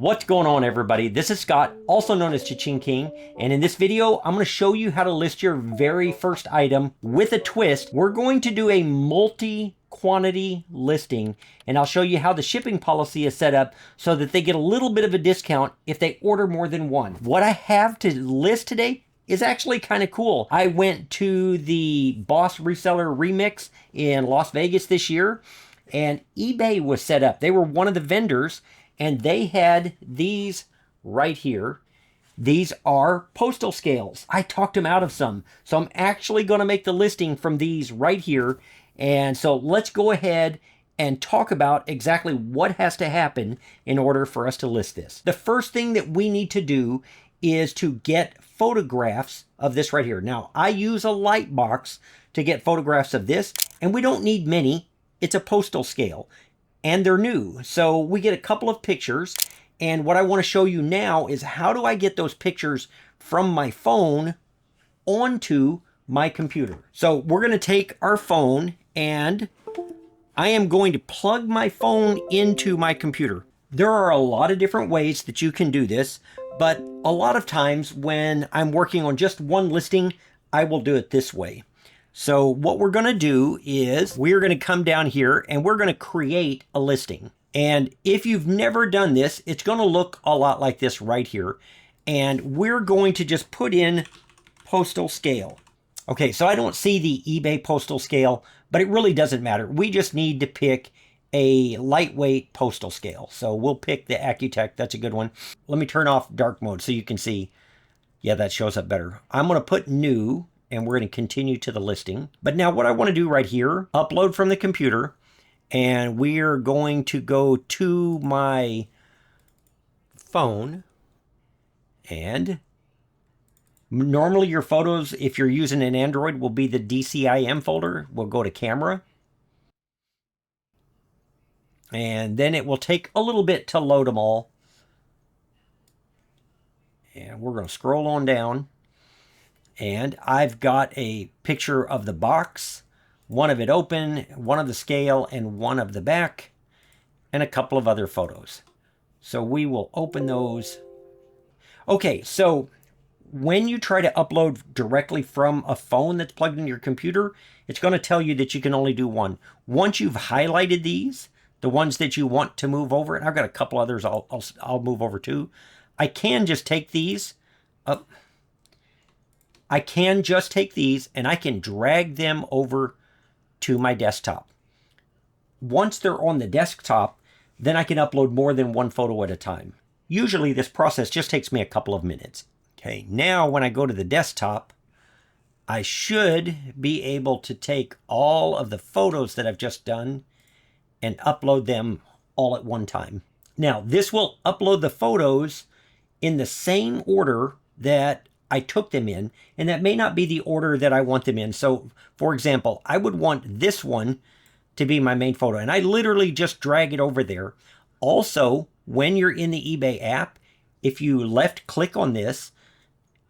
What's going on, everybody? This is Scott, also known as Cha-Ching King, and in this video I'm going to show you how to list your very first item with a twist. We're going to do a multi-quantity listing, and I'll show you how the shipping policy is set up so that they get a little bit of a discount if they order more than one. What I have to list today is actually kind of cool. I went to the Boss Reseller Remix in Las Vegas this year, and eBay was set up. They were one of the vendors, and they had these right here. These are postal scales. I talked them out of some. So I'm actually going to make the listing from these right here. And so let's go ahead and talk about exactly what has to happen in order for us to list this. The first thing that we need to do is to get photographs of this right here. Now, I use a light box to get photographs of this, and we don't need many. It's a postal scale, and they're new. So we get a couple of pictures, and what I want to show you now is how do I get those pictures from my phone onto my computer. So we're going to take our phone, and I am going to plug my phone into my computer. There are a lot of different ways that you can do this, but a lot of times when I'm working on just one listing, I will do it this way. So what we're going to do is we're going to come down here and we're going to create a listing. And if you've never done this, it's going to look a lot like this right here. And we're going to just put in postal scale. Okay, so I don't see the eBay postal scale, but it really doesn't matter. We just need to pick a lightweight postal scale. So we'll pick the ACCUTECK. That's a good one. Let me turn off dark mode so you can see. Yeah, that shows up better. I'm going to put new, and we're going to continue to the listing. But now what I want to do right here, upload from the computer, and we're going to go to my phone. And normally your photos, if you're using an Android, will be the DCIM folder. We'll go to camera. And then it will take a little bit to load them all. And we're going to scroll on down. And I've got a picture of the box, one of it open, one of the scale, and one of the back, and a couple of other photos. So we will open those. Okay, so when you try to upload directly from a phone that's plugged into your computer, it's going to tell you that you can only do one. Once you've highlighted these, the ones that you want to move over, and I've got a couple others I'll move over too. I can just take these up. I can just take these and I can drag them over to my desktop. Once they're on the desktop, then I can upload more than one photo at a time. Usually this process just takes me a couple of minutes. Okay, now when I go to the desktop, I should be able to take all of the photos that I've just done and upload them all at one time. Now, this will upload the photos in the same order that I took them in, and that may not be the order that I want them in. So, for example, I would want this one to be my main photo, and I literally just drag it over there. Also, when you're in the eBay app, if you left click on this,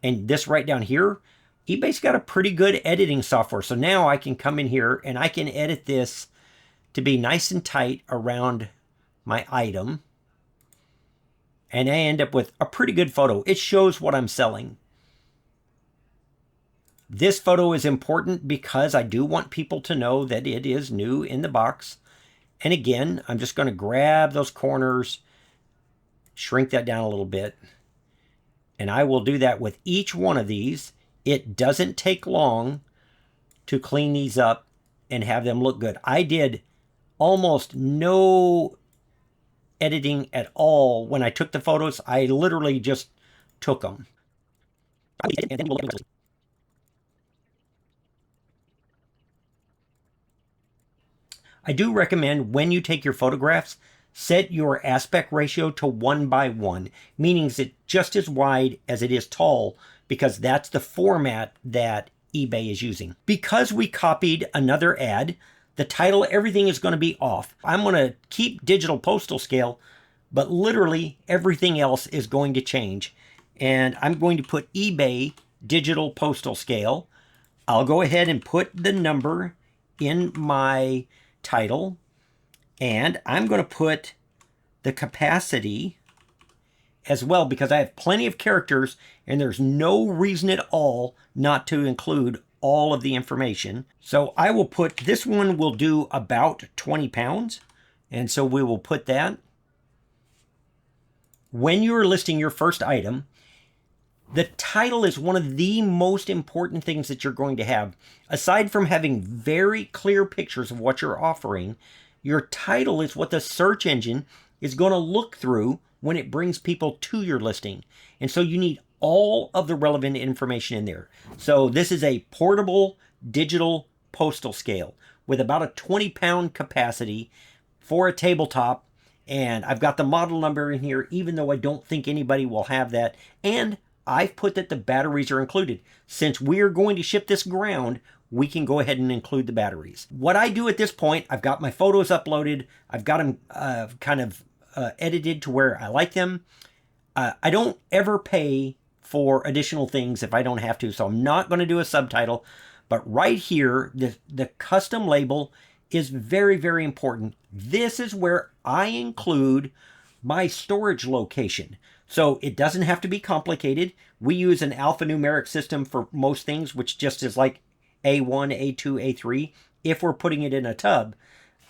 and this right down here, eBay's got a pretty good editing software. So now I can come in here and I can edit this to be nice and tight around my item. And I end up with a pretty good photo. It shows what I'm selling. This photo is important because I do want people to know that it is new in the box. And again, I'm just going to grab those corners, shrink that down a little bit. And I will do that with each one of these. It doesn't take long to clean these up and have them look good. I did almost no editing at all when I took the photos. I literally just took them. I do recommend when you take your photographs, set your aspect ratio to 1:1, meaning it's just as wide as it is tall, because that's the format that eBay is using. Because we copied another ad, the title, everything is going to be off. I'm going to keep digital postal scale, but literally everything else is going to change. And I'm going to put eBay digital postal scale. I'll go ahead and put the number in my title, and I'm going to put the capacity as well, because I have plenty of characters and there's no reason at all not to include all of the information. So I will put, this one will do about 20 pounds. And so we will put that. When you're listing your first item, the title is one of the most important things that you're going to have. Aside from having very clear pictures of what you're offering, your title is what the search engine is going to look through when it brings people to your listing. And so you need all of the relevant information in there. So this is a portable digital postal scale with about a 20-pound capacity for a tabletop. And I've got the model number in here, even though I don't think anybody will have that. And I've put that the batteries are included. Since we're going to ship this ground, we can go ahead and include the batteries. What I do at this point, I've got my photos uploaded. I've got them edited to where I like them. I don't ever pay for additional things if I don't have to, so I'm not going to do a subtitle. But right here, the custom label is very, very important. This is where I include my storage location. So it doesn't have to be complicated. We use an alphanumeric system for most things, which just is like A1, A2, A3, if we're putting it in a tub.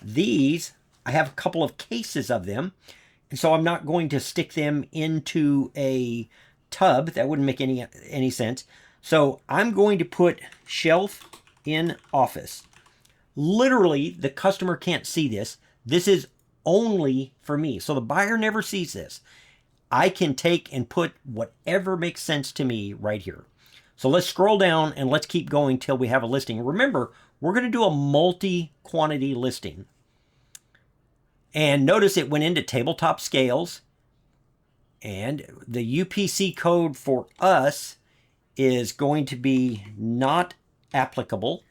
These, I have a couple of cases of them, and so I'm not going to stick them into a tub. That wouldn't make any sense. So I'm going to put shelf in office. Literally, the customer can't see this. This is only for me. So the buyer never sees this. I can take and put whatever makes sense to me right here. So let's scroll down and let's keep going till we have a listing. Remember, we're going to do a multi-quantity listing. And notice it went into tabletop scales. And the UPC code for us is going to be not applicable.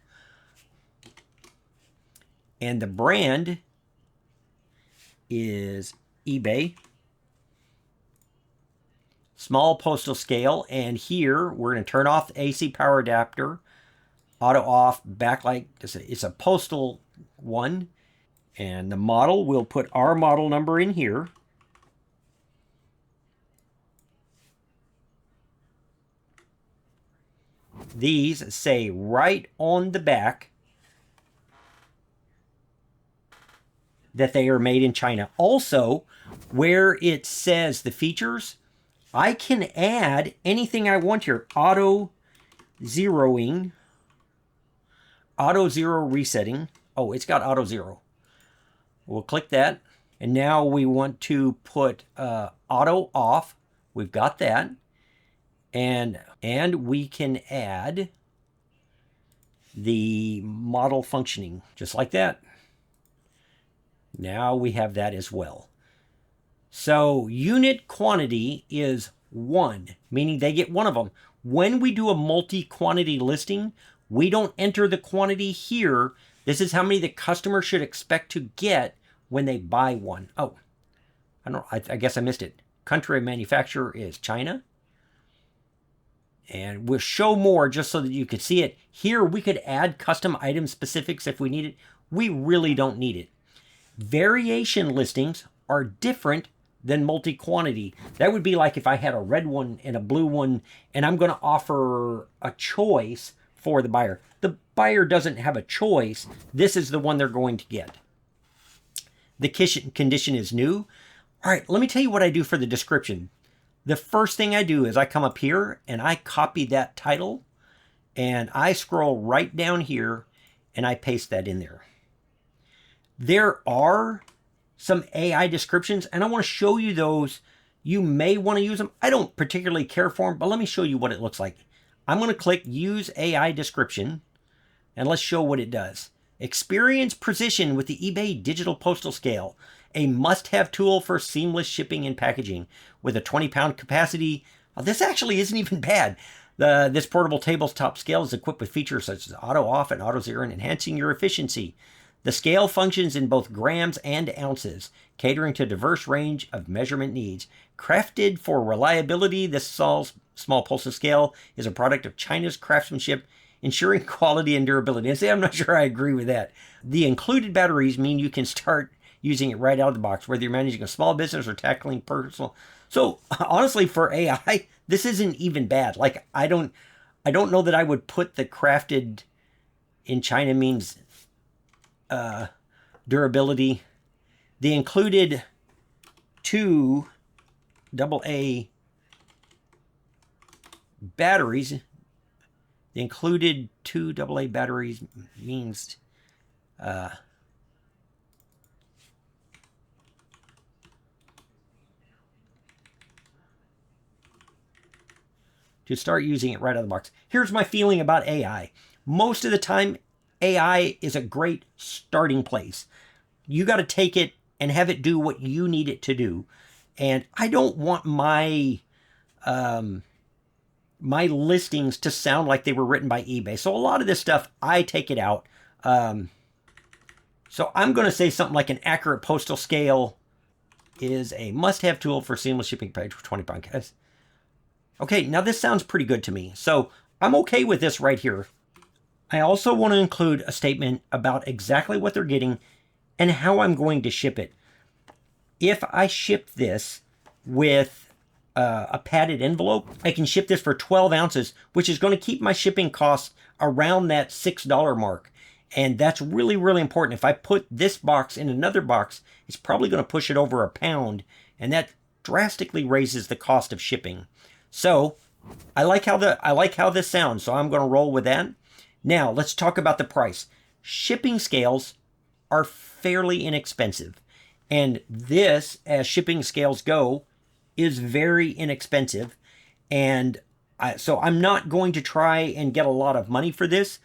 And the brand is eBay. Small postal scale. And here we're going to turn off the AC power adapter. Auto off, backlight. It's a postal one. And the model, we'll put our model number in here. These say right on the back that they are made in China. Also, where it says the features, I can add anything I want here. Auto zeroing, auto zero resetting. Oh, it's got auto zero. We'll click that. And now we want to put auto off. We've got that. And we can add the model functioning just like that. Now we have that as well. So unit quantity is 1, meaning they get one of them. When we do a multi-quantity listing, we don't enter the quantity here. This is how many the customer should expect to get when they buy one. Oh, I guess I missed it. Country of manufacturer is China. And we'll show more just so that you could see it. Here we could add custom item specifics if we need it. We really don't need it. Variation listings are different than multi-quantity. That would be like if I had a red one and a blue one, and I'm going to offer a choice for the buyer. The buyer doesn't have a choice. This is the one they're going to get. The condition is new. All right, let me tell you what I do for the description. The first thing I do is I come up here and I copy that title and I scroll right down here and I paste that in there. There are some AI descriptions and I want to show you those. You may want to use them. I don't particularly care for them, but let me show you what it looks like. I'm going to click Use AI Description and let's show what it does. Experience precision with the eBay Digital Postal Scale, a must-have tool for seamless shipping and packaging. With a 20-pound capacity, this actually isn't even bad. This portable tabletop scale is equipped with features such as auto off and auto zero, enhancing your efficiency. The scale functions in both grams and ounces, catering to a diverse range of measurement needs. Crafted for reliability, this small postal scale is a product of China's craftsmanship, ensuring quality and durability. And say, I'm not sure I agree with that. The included batteries mean you can start using it right out of the box, whether you're managing a small business or tackling personal So honestly, for AI, this isn't even bad. Like I don't know that I would put the crafted in China means durability. The included 2 AA batteries. The included 2 AA batteries means to start using it right out of the box. Here's my feeling about AI. Most of the time, AI is a great starting place. You got to take it and have it do what you need it to do. And I don't want my my listings to sound like they were written by eBay. So a lot of this stuff, I take it out. So I'm going to say something like an accurate postal scale is a must-have tool for seamless shipping package for 20 pounds. Okay, now this sounds pretty good to me. So I'm okay with this right here. I also want to include a statement about exactly what they're getting and how I'm going to ship it. If I ship this with a padded envelope, I can ship this for 12 ounces, which is going to keep my shipping costs around that $6 mark. And that's really, really important. If I put this box in another box, it's probably going to push it over £1, and that drastically raises the cost of shipping. So I like how this sounds, so I'm going to roll with that. Now let's talk about the price. Shipping scales are fairly inexpensive, and this, as shipping scales go, is very inexpensive. And so I'm not going to try and get a lot of money for this.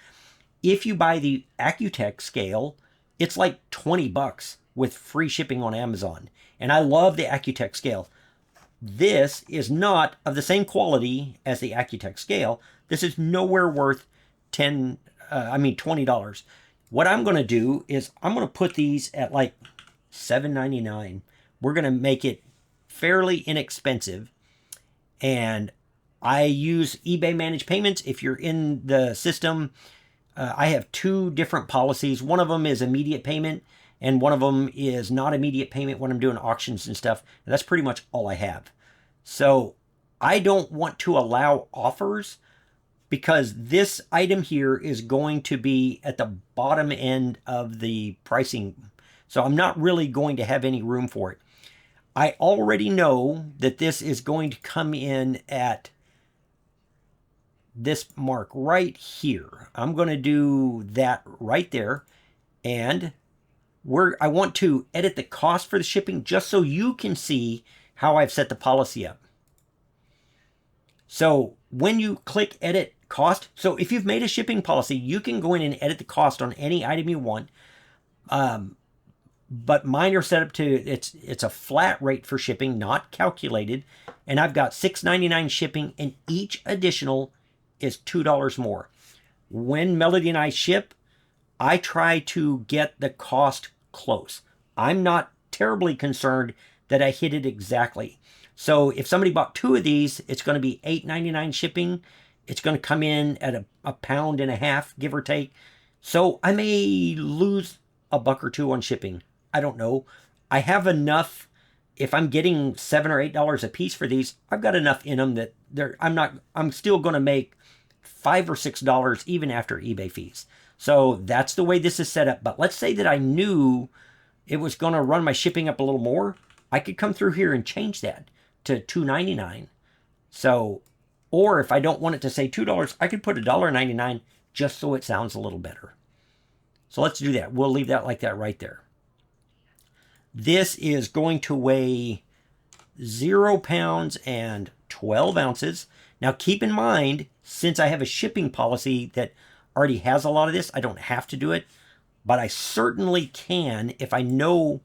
If you buy the ACCUTECK scale, it's like 20 bucks with free shipping on Amazon. And I love the ACCUTECK scale. This is not of the same quality as the ACCUTECK scale. This is nowhere worth $20. What I'm going to do is I'm going to put these at like $7.99. We're going to make it fairly inexpensive. And I use eBay managed payments. If you're in the system, I have 2 different policies. One of them is immediate payment, and one of them is not immediate payment when I'm doing auctions and stuff. And that's pretty much all I have. So I don't want to allow offers because this item here is going to be at the bottom end of the pricing. So I'm not really going to have any room for it. I already know that this is going to come in at this mark right here. I'm going to do that right there. And I want to edit the cost for the shipping just so you can see how I've set the policy up. So when you click edit cost, so if you've made a shipping policy, you can go in and edit the cost on any item you want. But mine are set up to, it's a flat rate for shipping, not calculated. And I've got $6.99 shipping, and each additional is $2 more. When Melody and I ship, I try to get the cost close. I'm not terribly concerned that I hit it exactly. So if somebody bought 2 of these, it's going to be $8.99 shipping. It's going to come in at £1.50, give or take. So I may lose $1 or $2 on shipping. I don't know. I have enough. If I'm getting $7 or $8 a piece for these, I've got enough in them that I'm still going to make $5 or $6 even after eBay fees. So that's the way this is set up. But let's say that I knew it was going to run my shipping up a little more. I could come through here and change that to $2.99. So, or if I don't want it to say $2, I could put $1.99 just so it sounds a little better. So let's do that. We'll leave that like that right there. This is going to weigh 0 pounds and 12 ounces. Now keep in mind, since I have a shipping policy that already has a lot of this, I don't have to do it, but I certainly can if I know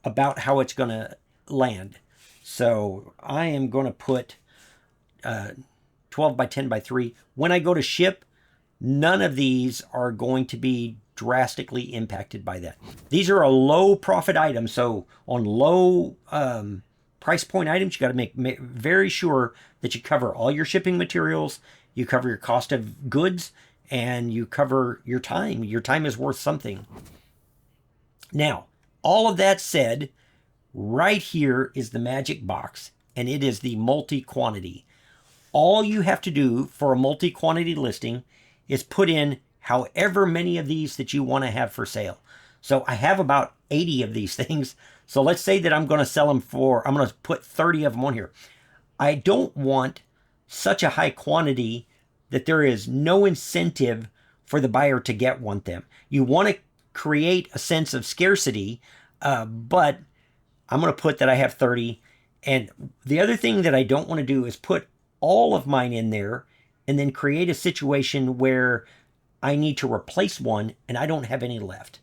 about how it's going to land. So I am going to put 12 by 10 by 3. When I go to ship, none of these are going to be drastically impacted by that. These are a low profit item. So on low price point items, you got to make very sure that you cover all your shipping materials, you cover your cost of goods, and you cover your time. Your time is worth something. Now, all of that said, right here is the magic box. and it is the multi-quantity. All you have to do for a multi-quantity listing is put in however many of these that you want to have for sale. So I have about 80 of these things. So let's say that I'm going to sell them for, I'm going to put 30 of them on here. I don't want such a high quantity that there is no incentive for the buyer to get them. You want to create a sense of scarcity, but I'm going to put that I have 30. And the other thing that I don't want to do is put all of mine in there and then create a situation where I need to replace one and I don't have any left.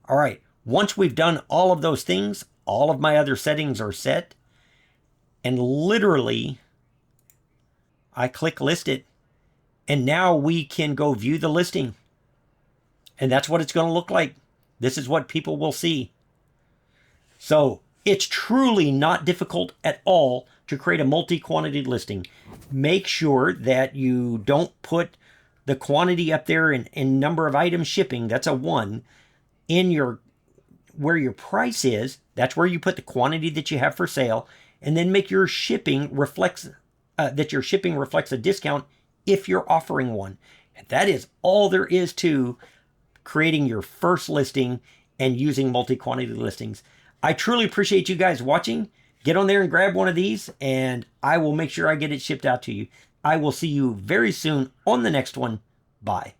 All right, once we've done all of those things, all of my other settings are set, and literally I click list it, and now we can go view the listing. And that's what it's going to look like. This is what people will see. So it's truly not difficult at all to create a multi-quantity listing. Make sure that you don't put the quantity up there in number of items shipping. That's a 1. In your, where your price is, that's where you put the quantity that you have for sale, and then make your shipping reflects that your shipping reflects a discount if you're offering one. And that is all there is to creating your first listing and using multi-quantity listings. I truly appreciate you guys watching. Get on there and grab one of these, and I will make sure I get it shipped out to you. I will see you very soon on the next one. Bye.